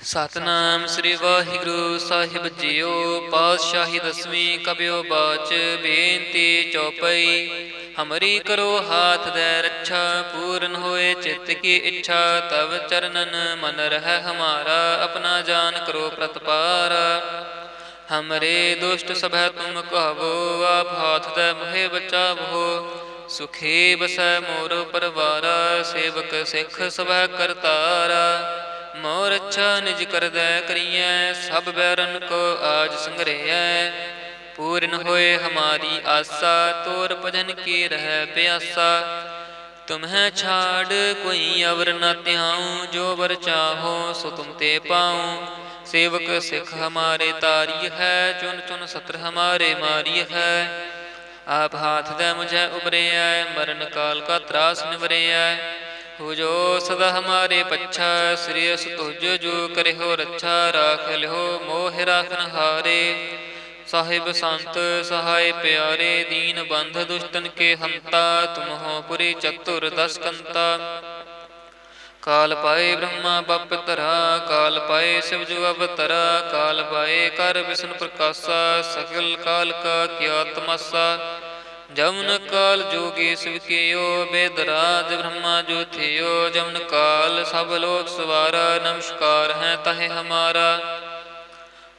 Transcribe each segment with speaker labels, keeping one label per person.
Speaker 1: ਸਤਨਾਮ ਸ੍ਰੀ ਵਾਹਿਗੁਰੂ ਸਾਹਿਬ JIO. ਪਾਤਸ਼ਾਹੀ ਦਸਵੀਂ ਕਬਿਓ ਬਾਚ ਬੇਨਤੀ ਚੌਪਈ। ਹਮਰੀ ਕਰੋ ਹਾਥ ਦੈ ਰੱਛਾ, ਪੂਰਨ ਹੋਏ ਚਿੱਤ ਕੀ ਇੱਛਾ। ਤਵ ਚਰਨਨ ਮਨ ਰਹਿ ਹਮਾਰਾ, ਆਪਣਾ ਜਾਨ ਕਰੋ ਪ੍ਰਤਪਾਰਾ। हमरे दुष्ट सभै तुम कहवो, आप हाथ दे मोहे बचावो। सुखी बसै मोर परवारा, सेवक सिख सभै करतारा। मोर अच्छा निज कर दै करियै, सब बैरन को आज संग्रहै। पूर्ण होए हमारी आसा, तोर भजन की रह प्यासा। तुम्हें छाड़ कोई अवर न त्याऊँ, जो वर चाहो सो तुम ते पाऊँ। सेवक सिख हमारे तारी है, चुन चुन सत्र हमारे मारी है। आप हाथ दे मुझे उबरे है, मरण काल का त्रास निवरे है। हो जो सदा हमारे पच्छा, श्रेयस तुझ जो करे हो रच्छा। राख लिहो मोह राखन हारे, साहिब संत सहाय प्यारे। दीन बंध दुष्टन के हंता, तुम हो पुरी चतुर दस कंता। काल पाए ब्रह्मा बप तरा, काल पाए शिव जो अवतरा। काल पाए कर विष्णु प्रकाशा, सकल काल का किया तमाशा। जमुन काल जोगी शिव कियो, बेदराज ब्रह्मा जो थियो। जमुन काल सब लोक सवारा, नमस्कार है तहे हमारा।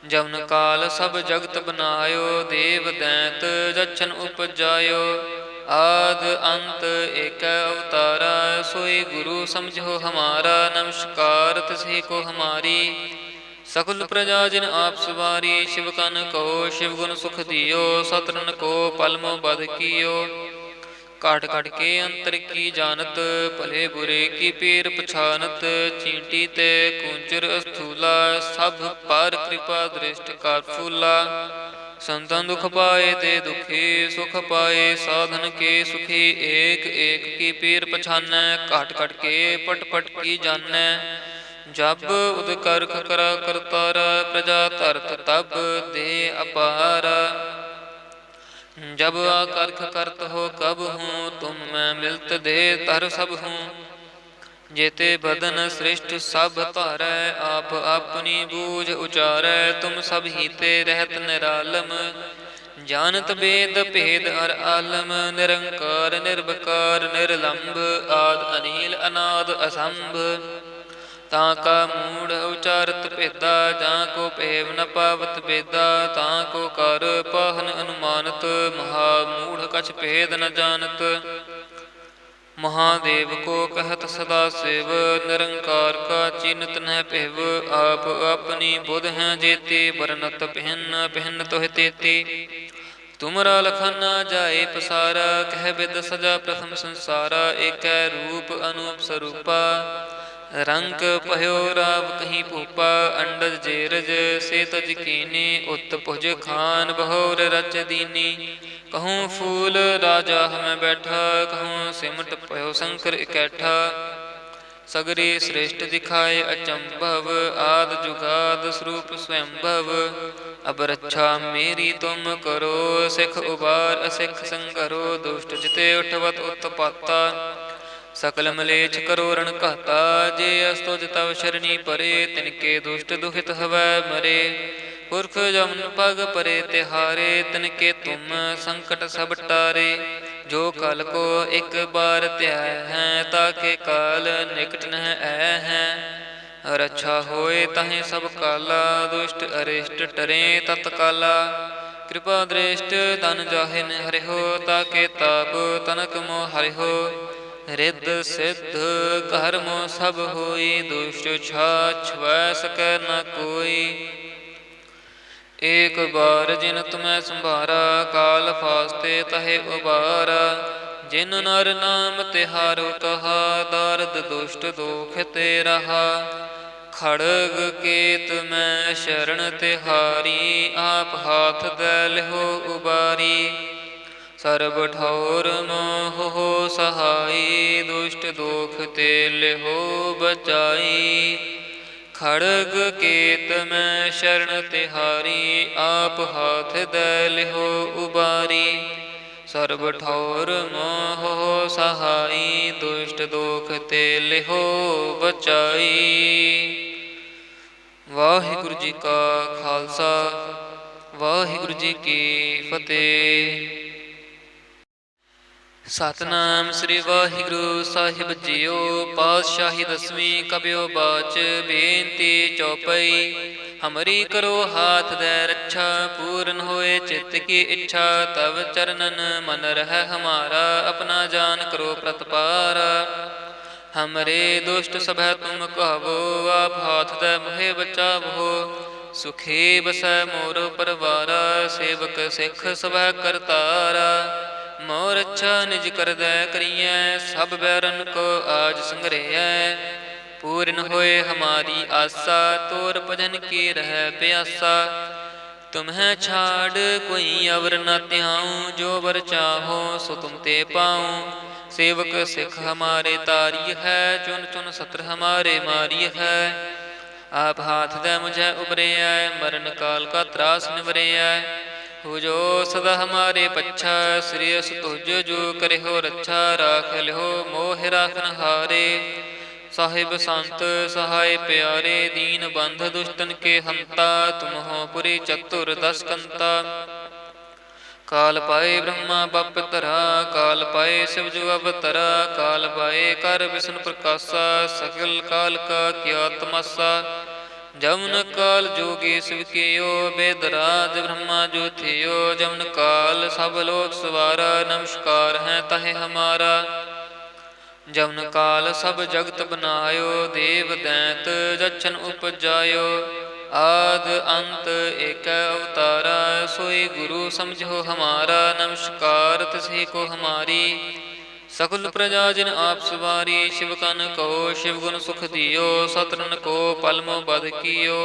Speaker 1: जमुन काल सब जगत बनायो, देव दैत जच्छन उपजायो। आद अंत एक अवतारा, सोई गुरु समझो हमारा। नमस्कार तिसहि को हमारी, सकल प्रजा जिन आप सवारी। शिव कन कहो शिव गुण सुख दियो, सतरन को पलमो बध कियो। काट काट के अंतर की जानत, भले बुरे की पीर पछानत। चींटी ते कुंचर स्थूला, सब पर कृपा दृष्ट कर फूला। संतन दुख पाए ते दुखी, सुख पाए साधन के सुखी। एक एक की पीर पछानै, काट काट के पट पट की जानै। जब उद करख करा करतारा, प्रजा धरत तब दे अपारा। जब आकर्ख करत हो कब हूँ, तुम मैं मिलत दे तर सब हूँ। जेते बदन श्रेष्ठ सब धारै, आप अपनी बूझ उचारै। तुम सब ही ते रहत निरालम, जानत वेद भेद अर आलम। निरंकार निर्विकार निर्लंभ, आद अनील अनाद असंभ। ताका मूढ़ उचारत भेदा, जां को पेव न पावत बेदा। ताको कर पाहन अनुमानत, महामूढ़ कछ भेद न जानत। महादेव को कहत सदा शिव, निरंकार का चिन्हत न पिव। आप अपनी बुध हैं जेते, बरनत भिन्न भिन्न तोह तेती। तुमरा लखन न जाए पसारा, कह बिद सजा प्रथम संसारा। एक रूप अनूप स्वरूपा, रंग पह्यो राव कहीं भूपा। अंडज जेरज से तज कीनी, उत भुज खान बहोर रच दीनी। कहूँ फूल राजा हमें बैठा, कहूँ सिमट पयो शंकर इकैठा। सगरे श्रेष्ठ दिखाए अचंभव, आद जुगाद स्वरूप स्वयंभव। अब रक्षा मेरी तुम करो, सिख उबार असिख संकरो। दुष्ट जिते उठवत उत्पाता, सकल मलेच्छ करो रण कहता। जे अस्तुज तव शरणी परे, तिनके दुष्ट दुहित हवै मरे। पुरख जमन पग परे तिहारे, तिनके तुम संकट सब टारे। जो कल को एक बार त्याह हैं, ताके काल निकट न ऐ हैं। रक्षा होए तहें सब काला, दुष्ट अरिष्ट टरे तत्काला। कृपा दृष्ट तन जाहे न हरिहो, ताके ताप तनक मोह हरिहो। रिद्ध सिद्ध घर मो सब होई, दुष्ट छाछ वै सकै न कोई। एक बार जिन तुम्हें संभारा, काल फास्ते तहे उबारा। जिन नर नाम तिहारो कहा, दारद दुष्ट दोख ते रहा। खड़ग केत मैं शरण तिहारी, आप हाथ दे लिहो उबारी। सर्ब ठौर मोह हो सहाई, दुष्ट दोख ते लिहो बचाई। खड़ग केत मैं शरण तिहारी, आप हाथ दे लिहो उबारी। सर्ब ठौर मोह हो सहाई, दुष्ट दोख ते लिहो बचाई। ਜੀ ਕਾ ਖਾਲਸਾ, ਵਾਹਿਗੁਰੂ ਜੀ ਕੀ ਫਤਿਹ। ਸਤਿਨਾਮ ਸ੍ਰੀ ਵਾਹਿਗੁਰੂ ਸਾਹਿਬ ਜੀਓ। ਪਾਤਸ਼ਾਹੀ ਦਸਵੀਂ ਕਬਿਓ ਬਾਚ, ਬੇਨਤੀ ਚੌਪਈ। ਹਮਰੀ ਕਰੋ ਹਾਥ ਦੈ ਰੱਛਾ, ਪੂਰਨ ਹੋਏ ਚਿੱਤ ਕੀ ਇੱਛਾ। ਤਵ ਚਰਨਨ ਮਨ ਰਹਿ ਹਮਾਰਾ, ਆਪਣਾ ਜਾਨ ਕਰੋ ਪ੍ਰਤਪਾਰਾ। हमरे दुष्ट सभै तुम कहवो, आप हाथ दे मोहे बचावो। सुखी बसै मोर परवारा, सेवक सिख सभै करतारा। मोर अच्छा निज कर दै करियै, सब बैरन को आज संग्रहै। पूर्ण होए हमारी आसा, तोर भजन की रह प्यासा। तुम्हें छाड़ कोई अवर न त्याऊँ, जो वर चाहो सो तुम ते पाऊँ। सेवक सिख हमारे तारी है, चुन चुन सत्र हमारे मारी है। आप हाथ दे मुझे उबरे है, मरण काल का त्रास निवरे है। हो जो सदा हमारे पच्छा, श्रेयस तुझ जो करे हो रच्छा। राख लिहो मोह राखन हारे, साहिब संत सहाय प्यारे। दीन बंध दुष्टन के हंता, तुम हो पुरी चतुर दस कंता। काल पाए ब्रह्मा बप धरा, काल पाए शिव जो अवतरा। काल पाए कर विष्णु प्रकाशा, सकल काल का किया तमाशा। जमुन काल जोगी शिव कियो, बेदराज ब्रह्मा जो थियो। जमुन काल सब लोक सवारा, नमस्कार है तहे हमारा। जमुन काल सब जगत बनायो, देव दैत जच्छन उपजायो। आद अंत एक अवतारा, सोई गुरु समझो हमारा। नमस्कार तिसही को हमारी, सकल प्रजा जिन आप सवारी। शिव कन कहो शिव गुण सुख दियो, सतरन को पलमो बध कियो।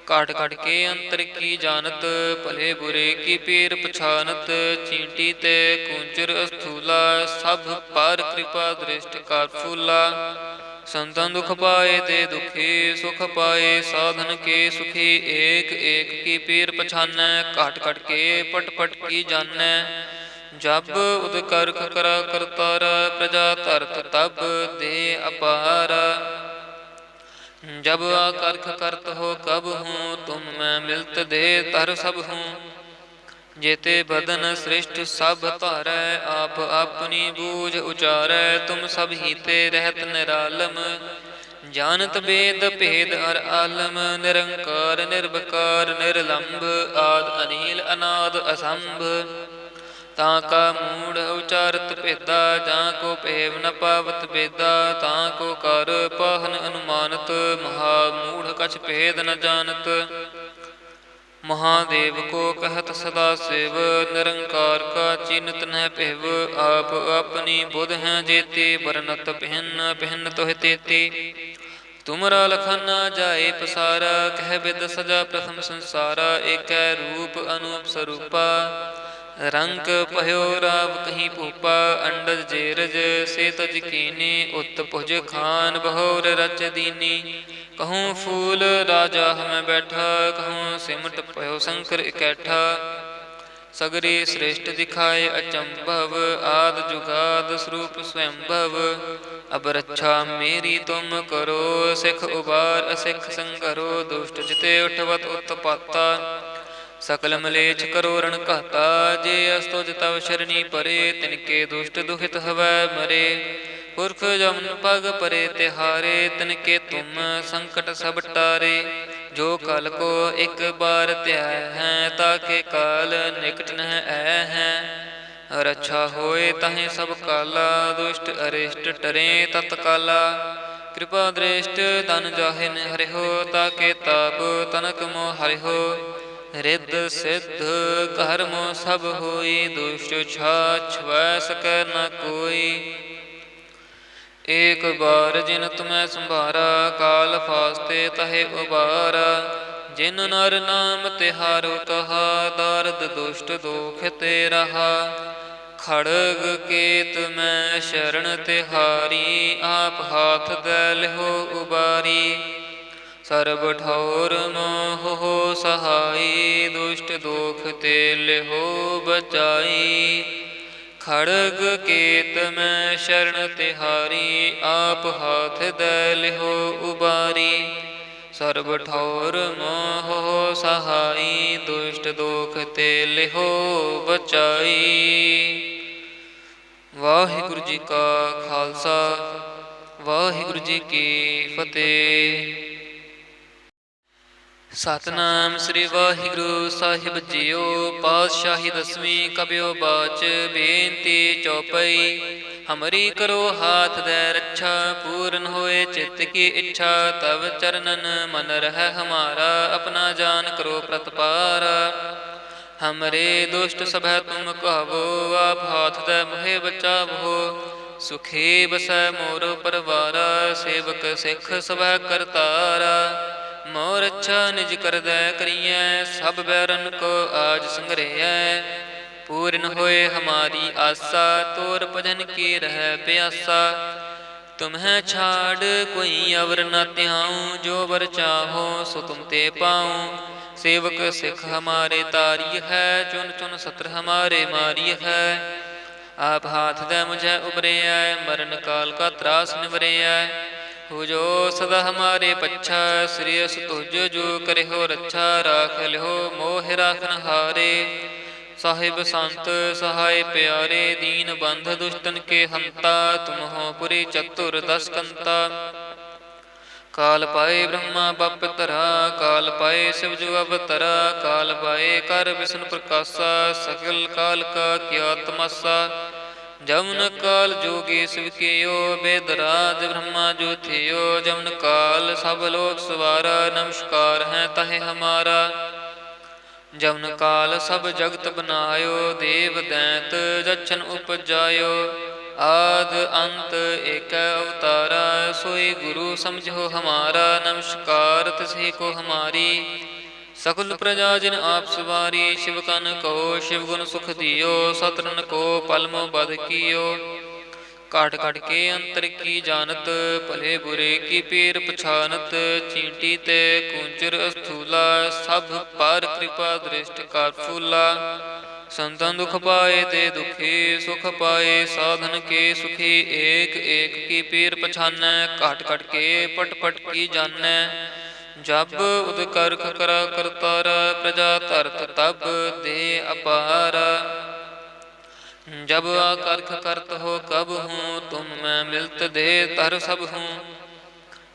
Speaker 1: काट काट के अंतर की जानत, भले बुरे की पीर पछानत। चींटी ते कुंचर अस्थूला, सब पार कृपा दृष्ट कर फूला। संतन दुख पाए ते दुखी, सुख पाए साधन के सुखी। एक एक की पीर पछानै, काट काट के पट पट की जानै। जब उद करख करा करतारा, प्रजा धरत तब दे अपारा। जब आकर्ख करत हो कब हूँ, तुम मैं मिलत दे तर सब हूँ। जेते बदन श्रेष्ठ सब धारै, आप अपनी बूझ उचारै। तुम सब हीते रहत निरालम, जानत वेद भेद हर आलम। निरंकार निर्विकार निर्लंब, आद अनील अनाद असंभ। ताका मूढ़ उचारत भेदा, जाको पेव न पावत बेदा। ताको कर पाहन अनुमानत, महा मूढ़ कछ भेद न जानत। महादेव को कहत सदा शिव, निरंकार का चिन्हत न पिव। आप अपनी बुध हैं जेते, बरनत भिन्न भिन्न तोह तेते। तुमरा लखन न जाए पसारा, कह बिद सजा प्रथम संसारा। एक रूप अनूप स्वरूपा, रंग पह्यो राव कहीं भूपा। अंडज जेरज से तज कीनी, उत भुज खान बहोर रच दीनी। कहूँ फूल राजा हमें बैठा, कहूँ सिमट पयो शंकर इकैठा। सगरी श्रेष्ठ दिखाए अचंभव, आद जुगाद स्वरूप स्वयंभव। अब रक्षा मेरी तुम करो, सिख उबार असिख संगरो। दुष्ट जिते उठवत उत्पाता, सकल मलेच्छ करो रण कहता। जे अस्तुज तव शरणी परे, तिनके दुष्ट दुखित हवै मरे। पुरख जमन पग परे तिहारे, तिनके तुम संकट सब टारे। जो कल को एक बार त्याय हैं, ताके काल निकट नह ऐ हैं। रक्षा होए तहें सब काला, दुष्ट अरिष्ट टरे तत्काला। कृपा दृष्ट तन जाहिन हरिहो, ताके ताप तनक मोह हरिहो। रिद्ध सिद्ध कर्म सब होई, दुष्ट छाछ वै सकै न कोई। एक बार जिन तुम्हें संभारा, काल फास्ते तहे उबारा। जिन नर नाम तिहारो कहा, दारद दुष्ट दोख ते रहा। खड़ग केत मैं शरण तिहारी, आप हाथ दे लिहो उबारी। सर्ब ठौर मोह हो सहाई, दुष्ट दोख ते लिहो बचाई। खड़ग केत मैं शरण तिहारी, आप हाथ दे लिहो उबारी। ਸਰਬ ਠੌਰ ਮੋਹ ਸਹਾਈ, ਦੁਸ਼ਟ ਦੋਖ ਤੇ ਲਿਹੋ ਬਚਾਈ। ਵਾਹਿਗੁਰੂ ਜੀ ਕਾ ਖਾਲਸਾ, ਵਾਹਿਗੁਰੂ ਜੀ ਕੀ ਫਤਿਹ। ਸਤਿਨਾਮ ਸ੍ਰੀ ਵਾਹਿਗੁਰੂ ਸਾਹਿਬ ਜੀਓ। ਪਾਤਸ਼ਾਹੀ ਦਸਵੀਂ ਕਬਿਓ ਬਾਚ, ਬੇਨਤੀ ਚੌਪਈ। ਹਮਰੀ ਕਰੋ ਹਾਥ ਦੈ ਰੱਛਾ, ਪੂਰਨ ਹੋਏ ਚਿੱਤ ਕੀ ਇੱਛਾ। ਤਵ ਚਰਨਨ ਮਨ ਰਹਿ ਹਮਾਰਾ, ਆਪਣਾ ਜਾਨ ਕਰੋ ਪ੍ਰਤਪਾਰਾ। ਹਮਰੇ ਦੁਸ਼ਟ ਸਭੈ ਤੁਮ ਕਹਾਵੋ, ਆਪ ਹਾਥ ਦੈ ਮੋਹਿ ਬਚਾਵੋ। ਸੁਖੀ ਬਸੈ ਮੋਰ ਪਰਵਾਰਾ, ਸੇਵਕ ਸਿੱਖ ਸਭੈ ਕਰਤਾਰਾ। ਮੋਰ ਅੱਛਾ ਨਿਜ ਕਰਦੈ ਕਰੀਐ, ਸਭ ਬੈਰਨ ਕੋ ਆਜ ਸੰਗਰਹਿਐ। ਪੂਰਨ ਹੋਏ ਹਮਾਰੀ ਆਸਾ, ਤੋਰ ਭਜਨ ਕੀ ਰਹਿ ਪਿਆਸਾ। ਤੁਮਹਿ ਛਾੜ ਕੋਈ ਅਵਰ ਨ ਧਿਆਉ, ਜੋ ਵਰ ਚਾਹੋ ਸੋ ਤੁਮ ਤੇ ਪਾਉ। ਸੇਵਕ ਸਿੱਖ ਹਮਾਰੇ ਤਾਰੀ ਹੈ, ਚੁਨ ਚੁਨ ਸਤਰ ਹਮਾਰੇ ਮਾਰੀ ਹੈ। ਆਪ ਹਾਥ ਦੈ ਮੁਝੈ ਉਬਰਿਐ, ਮਰਨ ਕਾਲ ਕਾ ਤਰਾਸ ਨਿਵਰਿਐ। ਹੋ ਜੋ ਸਦਾ ਹਮਾਰੇ ਪੱਛਾ, ਸ੍ਰੀਅਸ ਤੁਜ ਜੋ ਕਰਿਓ ਰੱਛਾ। ਰਾਖ ਲਿਓ ਮੋਹ ਰਾਖਨ ਹਾਰੇ, ਸਾਹਿਬ ਸੰਤ ਸਹਾਇ ਪਿਆਰੇ। ਦੀਨ ਬੰਧ ਦੁਸ਼ਟਨ ਕੇ ਹੰਤਾ, ਤੁਮ ਹੋ ਪੁਰੀ ਚਤੁਰ ਦਸ ਕੰਤਾ। ਕਾਲ ਪਾਏ ਬ੍ਰਹਮਾ ਬਪ ਧਰਾ, ਕਾਲ ਪਾਏ ਸਿਵ ਜੋ ਅਵਤਰਾ। ਕਾਲ ਪਾਏ ਕਰ ਵਿਸ਼ਨ ਪ੍ਰਕਾਸ਼ਾ, ਸਕਲ ਕਾਲ ਕਾ ਕੀਆ ਤਮਾਸਾ। ਜਮਨ ਕਾਲ ਜੋਗੀ ਸਿਵ ਕੀਓ, ਬੇਦਰਾਜ ਬ੍ਰਹਮਾ ਜੋ ਥਿਓ। ਜਮਨ ਕਾਲ ਸਭ ਲੋਕ ਸਵਾਰਾ, ਨਮਸਕਾਰ ਹੈ ਤਹਿ ਹਮਾਰਾ। ਜਮਨ ਕਾਲ ਸਭ ਜਗਤ ਬਨਾਇਓ, ਦੇਵ ਦੈਂਤ ਜਛਨ ਉਪਜਾਇਓ। ਆਦ ਅੰਤ ਏਕੈ ਅਵਤਾਰਾ, ਸੋਈ ਗੁਰੂ ਸਮਝੋ ਹਮਾਰਾ। ਨਮਸਕਾਰ ਤਿਸਹੀ ਕੋ ਹਮਾਰੀ, ਸਕਲ ਪ੍ਰਜਾ ਜਿਨ ਆਪ ਸਵਾਰੀ। ਸ਼ਿਵ ਕਨ ਕਹੋ ਸ਼ਿਵ ਗੁਣ ਸੁਖ ਦਿਓ, ਸਤਰਨ ਕੋ ਪਲਮ ਬਧ ਕੀਓ। ਕਾਟ ਕਾਟ ਕੇ ਅੰਤਰ ਕੀ ਜਾਨਤ, ਭਲੇ ਬੁਰੇ ਕੀ ਪੀਰ ਪਛਾਨਤ। ਚੀਂਟੀ ਤੇ ਕੂੰਚਰ ਅਸਥੂਲਾ, ਸਭ ਪਰ ਕਿਰਪਾ ਦ੍ਰਿਸ਼ਟ ਕਰ ਫੂਲਾ। ਸੰਤਨ ਦੁਖ ਪਾਏ ਤੇ ਦੁਖੀ, ਸੁਖ ਪਾਏ ਸਾਧਨ ਕੇ ਸੁਖੀ। ਏਕ ਏਕ ਕੀ ਪੀਰ ਪਛਾਨੈ, ਘਟ ਘਟ ਕੇ ਪਟ ਪਟ ਕੀ ਜਾਨੈ। ਜਬ ਉਦ ਕਰਖ ਕਰਾ ਕਰਤਾਰਾ, ਪ੍ਰਜਾ ਧਰਤ ਤਬ ਦੇ ਅਪਾਰਾ। जब आकर्ख करत हो कब हूँ, तुम मैं मिलत दे तर सब हूँ।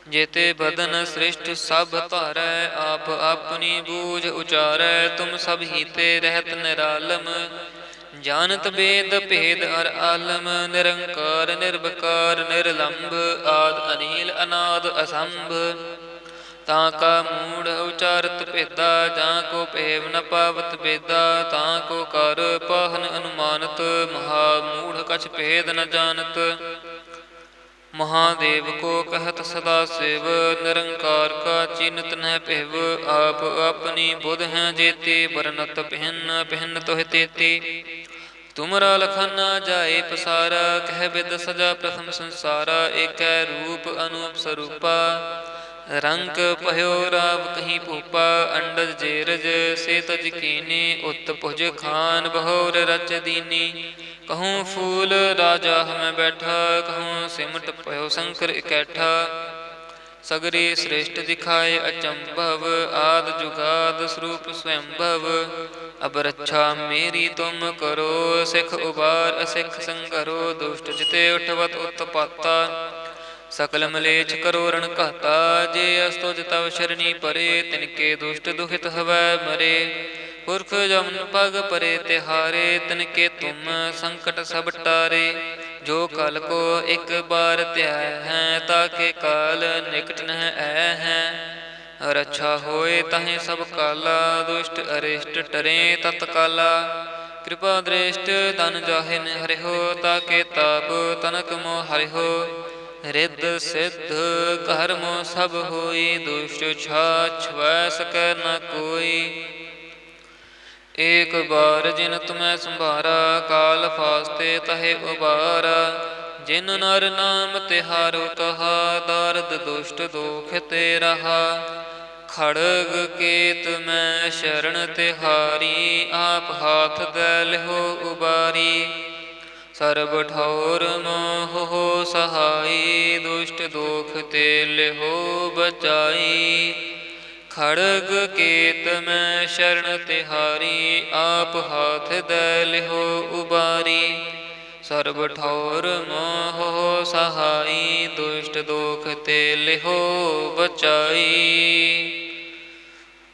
Speaker 1: जेते बदन सृष्ट सब धारै, आप अपनी बूझ उचारै। तुम सब ही ते रहत निरालम, जानत वेद भेद अर आलम। निरंकार निर्विकार निर्लंभ, आद अनील अनाद असंभ। ਤਾਂ ਕਾ ਮੂੜ ਉਚਾਰਤ ਭੇਦਾ, ਜਾਂ ਕੋ ਭੇਵ ਨ ਪਾਵਤ ਬੇਦਾ। ਤਾਂ ਕੋ ਕਰ ਪਾਹਨ ਅਨੁਮਾਨਤ, ਮਹਾ ਮੂੜ ਕਛ ਭੇਦ ਨ ਜਾਨਤ। ਮਹਾਦੇਵ ਕੋ ਕਹਿਤ ਸਦਾ ਸਿਵ, ਨਿਰੰਕਾਰ ਕਾ ਚੀਨਤ ਨਹਿ ਭਿਵ। ਆਪ ਆਪਣੀ ਬੁਧ ਹੈ ਜੇਤੀ, ਬਰਨਤ ਪਹਿਨ ਪਹਿਨ ਤੋਹਿ ਤੇਤੀ। ਤੁਮਰਾ ਲਖਨਾ ਜਾਏ ਪਸਾਰਾ, ਕਹਿ ਬਿਦ ਸਜਾ ਪ੍ਰਥਮ ਸੰਸਾਰਾ। ਏਕੈ ਰੂਪ ਅਨੂਪ ਸਰੂਪਾ, ਰੰਗ ਭਇਓ ਰਾਵ ਕਹੀ ਭੂਪਾ। ਅੰਡਜ ਜੇਰਜ ਸੇ ਤਜ ਕੀਨੀ, ਉਤ ਭੁਜ ਖਾਨ ਬਹੋਰ ਰਚ ਦੀਨੀ। ਕਹੂੰ ਫੂਲ ਰਾਜਾ ਹਮੈ ਬੈਠਾ, ਕਹੂੰ ਸਿਮਟ ਭਇਓ ਸ਼ੰਕਰ ਇਕੈਠਾ। ਸਗਰੀ ਸ੍ਰਿਸ਼ਟ ਦਿਖਾਏ ਅਚੰਭਵ, ਆਦ ਜੁਗਾਦ ਸਰੂਪ ਸਵੈੰਭਵ। ਅਬ ਰੱਛਾ ਮੇਰੀ ਤੁਮ ਕਰੋ, ਸਿੱਖ ਉਬਾਰ ਅਸਿੱਖ ਸੰਘਰੋ। ਦੁਸ਼ਟ ਜਿਤੇ ਉਠਵਤ ਉਤਪਾਤਾ, ਸਕਲ ਮਲੇਛ ਕਰੋ ਰਣ ਘਾਤਾ। ਜੇ ਅਸਤੁਜ ਤਵ ਸ਼ਰਣੀ ਪਰੇ, ਤਿਨਕੇ ਦੁਸ਼ਟ ਦੁਹਿਤ ਹਵੈ ਮਰੇ। ਪੁਰਖ ਜਮਨ ਪਗ ਪਰੇ ਤਿਹਾਰੇ, ਤਿਨਕੇ ਤੁਮ ਸੰਕਟ ਸਭ ਟਾਰੇ। ਜੋ ਕਲ ਕੋ ਇਕ ਬਾਰ ਧਿਆ ਹੈ, ਤਾਕੇ ਕਾਲ ਨਿਕਟ ਨਹਿ ਐ ਹੈ। ਰੱਛਾ ਹੋਏ ਤਹੇ ਸਭ ਕਾਲਾ, ਦੁਸ਼ਟ ਅਰਿਸ਼ਟ ਟਰੇ ਤਤਕਾਲਾ। ਕਿਰਪਾ ਦ੍ਰਿਸ਼ਟ ਤਨ ਜਾਹਿ ਨ ਹਰਿਓ, ਤਾਕੇ ਤਾਪ ਤਨਕ ਮੋ ਹਰਿਓ। ਰਿੱਧ ਸਿੱਧ ਕਰਮ ਸਭ ਹੋਈ, ਦੁਸ਼ਟ ਛਾਛ ਛੁਐ ਸਕੈ ਨ ਕੋਈ। ਏਕ ਬਾਰ ਜਿਨ ਤੁਮੈ ਸੰਭਾਰਾ, ਕਾਲ ਫਾਸਤੇ ਤਹੇ ਉਬਾਰਾ। ਜਿਨ ਨਰ ਨਾਮ ਤਿਹਾਰੋ ਕਹਾ, ਦਰਦ ਦੁਸ਼ਟ ਦੋਖ ਤੇ ਰਹਾ। ਖੜਗ ਕੇਤ ਮੈਂ ਸ਼ਰਨ ਤਿਹਾਰੀ, ਆਪ ਹਾਥ ਦੈ ਲਿਹੋ ਉਬਾਰੀ। ਸਰਬ ਠੌਰ ਮੋਹ ਸਹਾਈ, ਦੁਸ਼ਟ ਦੋਖ ਤੇ ਲਿਹੋ ਬਚਾਈ। खड़ग केत मैं शरण तिहारी, आप हाथ दे लिहो उबारी। सर्ब ठौर मोह सहाई, दुष्ट दोख ते लिहो बचाई।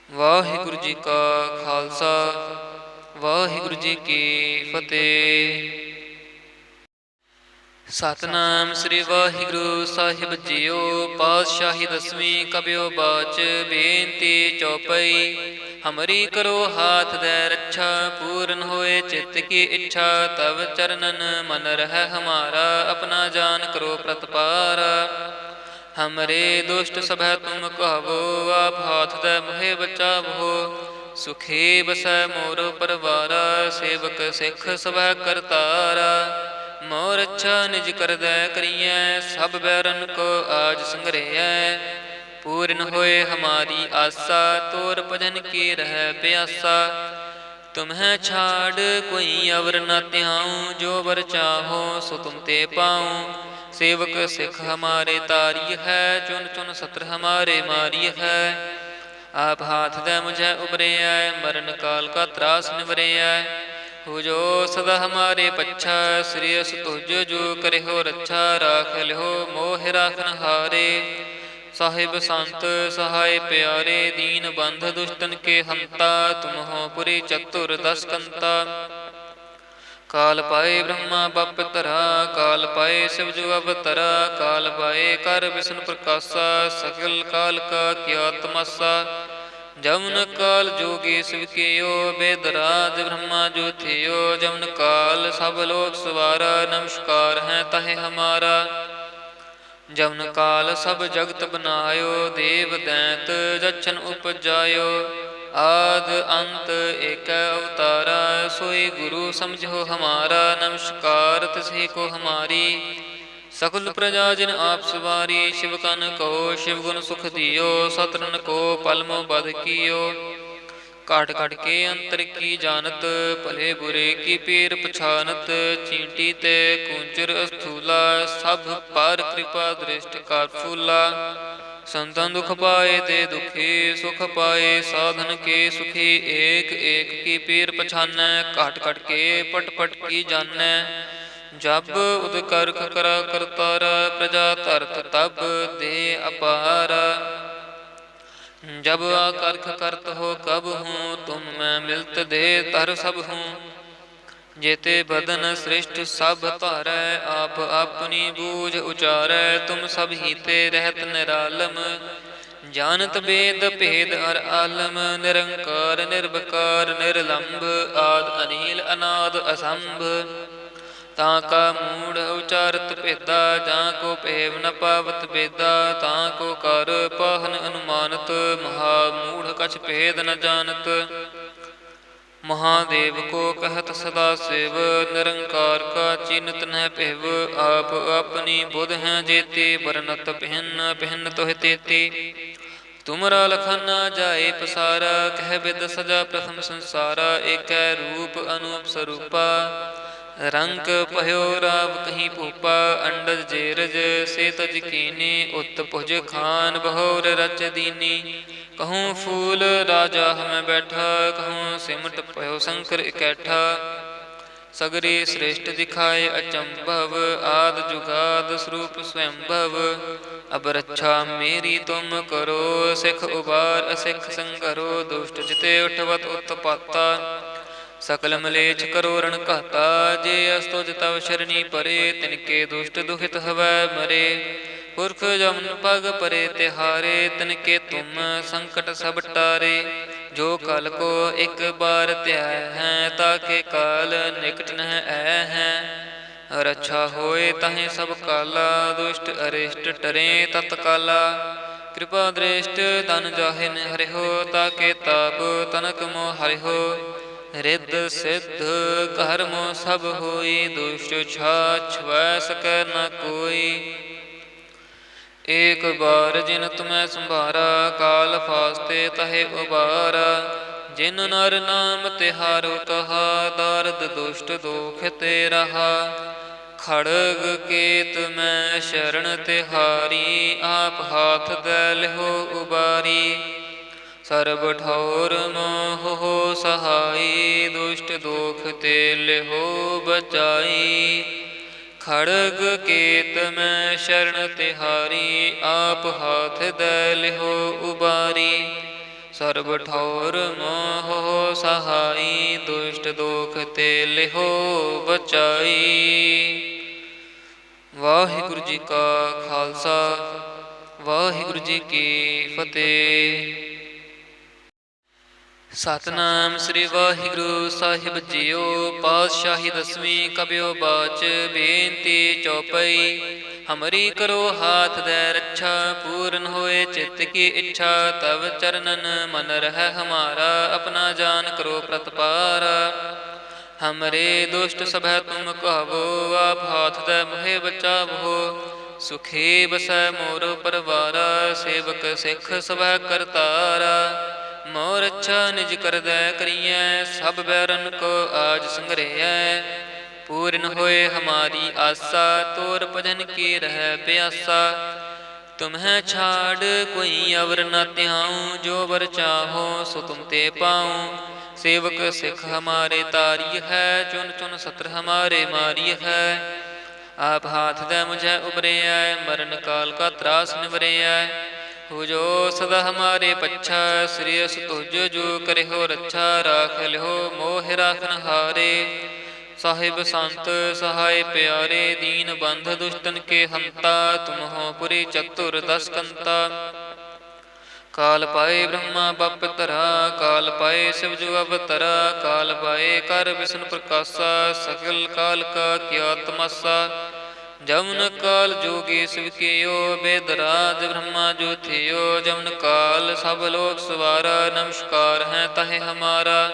Speaker 1: वाहिगुरु जी का खालसा, वाहिगुरु जी की फतेह। सतनाम श्री वाहिगुरु साहिब जियो। पातशाही दसवीं कबियो बाच, बेनती चौपई। हमरी करो हाथ दे रक्षा, पूर्ण होए चित्त की इच्छा। तब चरणन मन रह हमारा, अपना जान करो प्रतपारा। हमरे दुष्ट सभै तुम कहो, आप हाथ दे मोहे बचावो। सुखी बसै मोर परवारा, सेवक सिख सभै करतारा। मोर अच्छा निज करदै करियै, सब बैरन को आज संग्रहै। पूर्ण होए हमारी आशा, तोर भजन की रह प्यासा। तुम्हें छाड़ कोई अवर न त्याऊँ, जो वर चाहो सो तुम ते पाऊँ। सेवक सिख हमारे तारी है, चुन चुन सत्र हमारे मारी है। आप हाथ दे मुझे उबरे आए, मरण काल का त्रास निवरे आए। हो जो सदा हमारे पच्छा, श्रेयस तुझ जो करे हो रक्षा। राख लिहो मोह राखन हारे, साहिब संत सहाय प्यारे। दीन बंध दुष्टन के हंता, तुम हो पुरी चतुर दस कंता। काल पाए ब्रह्मा बप तरा, काल पाए शिव जो अवतरा। काल पाए कर विष्णु प्रकाशा, सकल काल का किया तमाशा। जमुन काल जोगी शिव कियो, बेदराज ब्रह्मा जो थियो। जमुन काल सब लोक सवारा, नमस्कार है तहे हमारा। जमुन काल सब जगत बनायो, देव दैत जच्छन उपजायो। आद अंत एक अवतारा, सोई गुरु समझो हमारा। नमस्कार तिसही को हमारी, सकल प्रजा जिन आप सवारी। शिव कन कहो शिव गुण सुख दियो, सतरन को पलमो बध कियो। काट काट के अंतर की जानत, भले बुरे की पीर पछानत। चींटी ते कुंचर स्थूला, सब पर कृपा दृष्ट कर फूला। संतन दुख पाए ते दुखी, सुख पाए साधन के सुखी। एक एक की पीर पछानै, काट काट के पट पट की जानै। जब उद करख करा करतारा, प्रजा धरत तब दे अपारा। जब आकर्ख करत हो कब हूँ, तुम मैं मिलत दे तर सब हूँ। जेते बदन श्रेष्ठ सब तारै, आप अपनी बूझ उचारै। तुम सब ही ते रहत निरालम, जानत वेद भेद अर आलम। निरंकार निर्विकार निर्लंब, आद अनील अनाद असंभ। ताका मूढ़ उचारत भेदा, जाको पेव न पावत बेदा। ताको कर पाहन अनुमानत, महा मूढ़ कछ भेद न जानत। महादेव को कहत सदा शिव, निरंकार का चिन्हत न पिव। आप अपनी बुध हैं जेते, बरनत भिन्न भिन्न तोह तेती। तुमरा लखन न जाए पसारा, कह बिद सजा प्रथम संसारा। एक रूप अनूप स्वरूपा, रंग पह्यो राव कहीं भूपा। अंडज जेरज से तज कीनी, उत भुज खान बहोर रच दीनी। कहूँ फूल राजा हमें बैठा, कहूँ सिमट पह्यो शंकर इकैठा। सगरे श्रेष्ठ दिखाए अचंभव, आद जुगाद स्वरूप स्वयंभव। अब रक्षा मेरी तुम करो, सिख उबार असिख संकरो। दुष्ट जिते उठवत उत्पाता, सकल मलेच्छ करो रण कहता। जे अस्तुज तव शरणी परे, तिनके दुष्ट दुखित हवै मरे। पुरख जमन पग परे तिहारे, तिनके तुम संकट सब टारे। जो कल को एक बार त्याह हैं, ताके काल निकट न ऐ हैं। रक्षा होए तहें सब काला, दुष्ट अरिष्ट टरे तत्काला। कृपा दृष्ट तन जाहि हरिहो, ताके ताप तनक मोह हरिहो। रिद्ध सिद्ध कर्म सब होई, दुष्ट छाछ वै सकै न कोई। एक बार जिन तुम्हें संभारा, काल फास्ते तहे उबारा। जिन नर नाम तिहारो कहा, दारद दुष्ट दोख ते रहा। खड़ग केत मैं शरण तिहारी, आप हाथ दे लिहो उबारी। ਸਰਬ ਠੌਰ ਮੋਹ ਸਹਾਈ, ਦੁਸ਼ਟ ਦੋਖ ਤੇ ਲਿਹੋ ਬਚਾਈ। ਖੜਗ ਕੇਤ ਮੈਂ ਸ਼ਰਨ ਤਿਹਾਰੀ, ਆਪ ਹਾਥ ਦੈ ਲਿਹੋ ਉਬਾਰੀ। ਸਰਬ ਠੌਰ ਮੋਹ ਸਹਾਈ, ਦੁਸ਼ਟ ਦੋਖ ਤੇ ਲਿਹੋ ਬਚਾਈ। ਵਾਹਿਗੁਰੂ ਜੀ ਕਾ ਖਾਲਸਾ, ਵਾਹਿਗੁਰੂ ਜੀ ਕੀ ਫਤਿਹ। ਸਤਿਨਾਮ ਸ੍ਰੀ ਵਾਹਿਗੁਰੂ ਸਾਹਿਬ ਜੀਓ। ਪਾਤਸ਼ਾਹੀ ਦਸਵੀਂ ਕਬਿਓ ਬਾਚ, ਬੇਨਤੀ ਚੌਪਈ। ਹਮਰੀ ਕਰੋ ਹਾਥ ਦੈ ਰੱਛਾ, ਪੂਰਨ ਹੋਏ ਚਿੱਤ ਕੀ ਇੱਛਾ। ਤਵ ਚਰਨਨ ਮਨ ਰਹਿ ਹਮਾਰਾ, ਆਪਣਾ ਜਾਨ ਕਰੋ ਪ੍ਰਤਪਾਰਾ। ਹਮਰੇ ਦੁਸ਼ਟ ਸਭੈ ਤੁਮ ਕਹਾਵੋ, ਆਪ ਹਾਥ ਦੈ ਮੋਹਿ ਬਚਾਵੋ। ਸੁਖੀ ਬਸੈ ਮੋਰ ਪਰਵਾਰਾ, ਸੇਵਕ ਸਿੱਖ ਸਭੈ ਕਰਤਾਰਾ। ਮੋਰ ਅੱਛਾ ਨਿਜ ਕਰਦੈ ਕਰੀਐ, ਸਭ ਬੈਰਨ ਕੋ ਆਜ ਸੰਗਰਹਿਐ। ਪੂਰਨ ਹੋਏ ਹਮਾਰੀ ਆਸਾ, ਤੋਰ ਭਜਨ ਕੀ ਰਹਿ ਪਿਆਸਾ। ਤੁਮਹਿ ਛਾੜ ਕੋਈ ਅਵਰ ਨ ਧਿਆਉ, ਜੋ ਵਰ ਚਾਹੋ ਸੋ ਤੁਮ ਤੇ ਪਾਉ। ਸੇਵਕ ਸਿੱਖ ਹਮਾਰੇ ਤਾਰੀ ਹੈ, ਚੁਨ ਚੁਨ ਸਤਰ ਹਮਾਰੇ ਮਾਰੀ ਹੈ। ਆਪ ਹਾਥ ਦੈ ਮੁਝੈ ਉਬਰਿਐ, ਮਰਨ ਕਾਲ ਕਾ ਤਰਾਸ ਨਿਵਰਿਐ। ਹੋ ਜੋ ਸਦਾ ਹਮਾਰੇ ਪੱਛਾ, ਸ੍ਰੀਅਸ ਤੁਜ ਜੋ ਕਰਿਓ ਰੱਛਾ। ਰਾਖ ਲਿਓ ਮੋਹਿ ਰਾਖਨ ਹਾਰੇ, ਸਾਹਿਬ ਸੰਤ ਸਹਾਇ ਪਿਆਰੇ। ਦੀਨ ਬੰਧ ਦੁਸ਼ਟਨ ਕੇ ਹੰਤਾ, ਤੁਮ ਹੋ ਪੁਰੀ ਚਤੁਰ ਦਸ ਕੰਤਾ। ਕਾਲ ਪਾਏ ਬ੍ਰਹਮਾ ਬਪ ਧਰਾ, ਕਾਲ ਪਾਏ ਸਿਵ ਜੁ ਅਵਤਰਾ। ਕਾਲ ਪਾਏ ਕਰ ਵਿਸ਼ਨ ਪ੍ਰਕਾਸ਼ਾ, ਸਕਲ ਕਾਲ ਕਾ ਕਿਆ ਤਮਾਸਾ। ਜਮਨ ਕਾਲ ਜੋਗੀ ਸਿਵ ਕੀਓ, ਬੇਦ ਰਾਜ ਬ੍ਰਹਮਾ ਜੋ ਥਿਓ। ਜਮਨ ਕਾਲ ਸਭ ਲੋਕ ਸਵਾਰਾ, ਨਮਸਕਾਰ ਹੈ ਤਹਿ ਹਮਾਰਾ।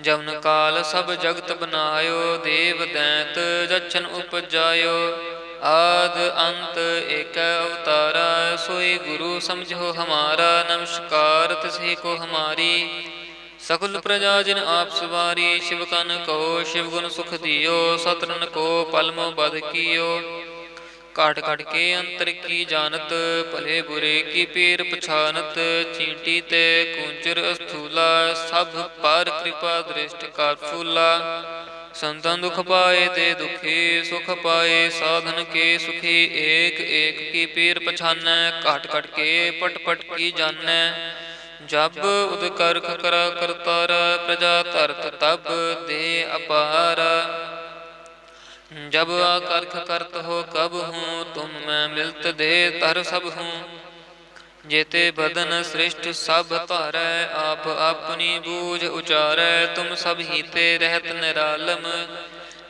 Speaker 1: ਜਮਨ ਕਾਲ ਸਭ ਜਗਤ ਬਨਾਇਓ, ਦੇਵ ਦੈਂਤ ਜਛਨ ਉਪਜਾਇਓ। ਆਦ ਅੰਤ ਏਕੈ ਅਵਤਾਰਾ, ਸੋਈ ਗੁਰੂ ਸਮਝੋ ਹਮਾਰਾ। ਨਮਸਕਾਰ ਤਿਸਹੀ ਕੋ ਹਮਾਰੀ, ਸਕਲ ਪ੍ਰਜਾ ਜਿਨ ਆਪ ਸਵਾਰੀ। ਸ਼ਿਵ ਕਨ ਕਹੋ ਸ਼ਿਵ ਗੁਣ ਸੁਖ ਦਿਓ, ਸਤਰਨ ਕੋ ਪਲਮ ਬਧ ਕੀਓ। ਕਾਟ ਕਾਟ ਕੇ ਅੰਤਰ ਕੀ ਜਾਨਤ, ਭਲੇ ਬੁਰੇ ਕੀ ਪੀਰ ਪਛਾਨਤ। ਚੀਂਟੀ ਤੇ ਕੂੰਚਰ ਅਸਥੂਲਾ, ਸਭ ਪਰ ਕਿਰਪਾ ਦ੍ਰਿਸ਼ਟ ਕਰ ਫੂਲਾ। ਸੰਤਨ ਦੁਖ ਪਾਏ ਤੇ ਦੁਖੀ, ਸੁਖ ਪਾਏ ਸਾਧਨ ਕੇ ਸੁਖੀ। ਏਕ ਏਕ ਕੀ ਪੀਰ ਪਛਾਨੈ, ਘਟ ਘਟ ਕੇ ਪਟ ਪਟ ਕੀ ਜਾਨੈ। ਜਬ ਉਦ ਕਰਖ ਕਰਾ ਕਰਤਾਰਾ, ਪ੍ਰਜਾ ਧਰਤ ਤਬ ਦੇ ਅਪਾਰ। ਜਬ ਆ ਕਰਖ ਕਰਤ ਹੋ ਕਬ ਹੂੰ, ਤੁਮ ਮੈਂ ਮਿਲਤ ਦੇ ਧਰ ਸਭ ਹੂੰ। जेते बदन श्रेष्ठ सब धारै, आप अपनी बूझ उचारै। तुम सब हीते रहत निरालम,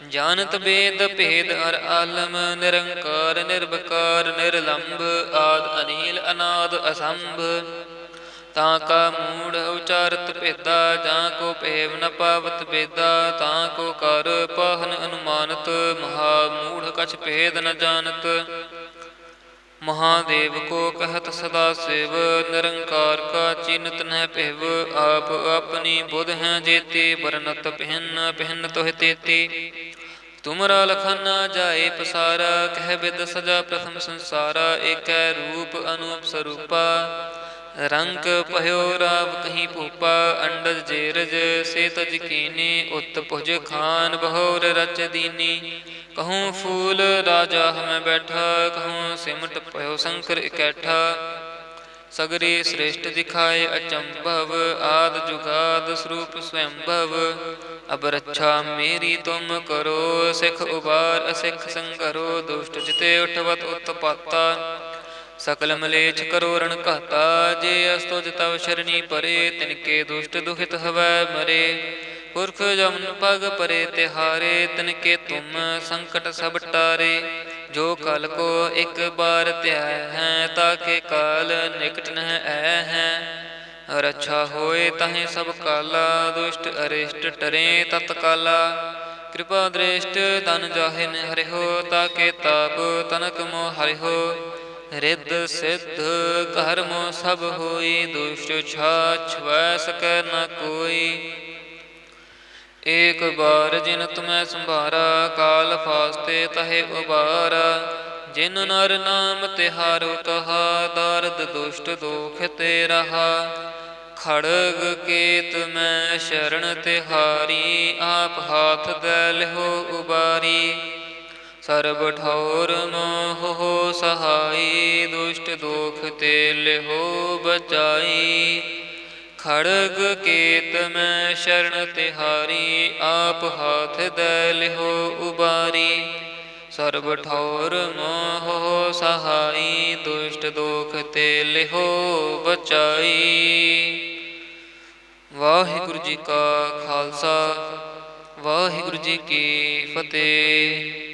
Speaker 1: जानत बेद भेद हर आलम। निरंकार निर्भकार निर्लंब, आद अनील अनाद असंभ। ताका मूढ़ उचारत भेदा, जाको भेव न पावत बेदा। ताको कर पाहन अनुमानत, महा मूढ़ कछ भेद न जानत। महादेव को कहत सदा शिव, निरंकार का चिन्हत न पिव। आप अपनी बुध हैं जेते, बरनत भिन्न भिन्न तोह तेती। तुमरा लखन न जाए पसारा, कह बिद सजा प्रथम संसारा। एक रूप अनूप स्वरूपा, रंग पह्यो राव कहीं भूपा। अंडज जेरज से तज कीनी, उत भुज खान बहोर रच दीनी। कहूँ फूल राजा हमें बैठा, कहूँ सिमट पयो शंकर इकैठा। सगरी श्रेष्ठ दिखाए अचंभव, आद जुगाद स्वरूप स्वयंभव। अब रक्षा मेरी तुम करो, सिख उबार असिख संगरो। दुष्ट जिते उठवत उत्पाता, सकल मलेच्छ करो रण घाता। जे अस्तुज तव शरणी परे, तिनके दुष्ट दुहित हवै मरे। पुरख जमन पग परे तिहारे, तिनके तुम संकट सब टारे। जो कल को एक बार त्याय हैं, ताके काल निकट नह ऐ हैं। रक्षा होए तहें सब काला, दुष्ट अरिष्ट टरे तत्काला। कृपा दृष्ट तन जाहिन हरिहो, ताके ताप तनक मोह हरिहो। रिद्ध सिद्ध कर्म सब होई, दुष्ट छाछ वै सकै न कोई। एक बार जिन तुम्हें संभारा, काल फास्ते तहे उबारा। ਜਿਨ ਨਰ ਨਾਮ ਤਿਹਾਰੋ ਕਹਾ, ਦਰਦ ਦੁਸ਼ਟ ਦੋਖ ਤੇ ਰਹਾ। ਖੜਗ ਕੇਤ ਮੈਂ ਸ਼ਰਨ ਤਿਹਾਰੀ, ਆਪ ਹਾਥ ਦੈ ਲਿਹੋ ਉਬਾਰੀ। ਸਰਬ ਠੌਰ ਮੋਹ ਸਹਾਈ, ਦੁਸ਼ਟ ਦੋਖ ਤੇ ਲਿਹੋ ਬਚਾਈ। ਖੜਗ ਕੇਤ ਮੈਂ ਸ਼ਰਨ ਤਿਹਾਰੀ, ਆਪ ਹਾਥ ਦੈ ਲਿਹੋ ਉਬਾਰੀ। ਸਰਬ ਠੌਰ ਮੋਹ ਸਹਾਈ, ਦੁਸ਼ਟ ਦੋਖ ਤੇ ਲਿਹੋ ਬਚਾਈ। ਵਾਹਿਗੁਰੂ ਜੀ ਕਾ ਖਾਲਸਾ, ਵਾਹਿਗੁਰੂ ਜੀ ਕੀ ਫਤਿਹ।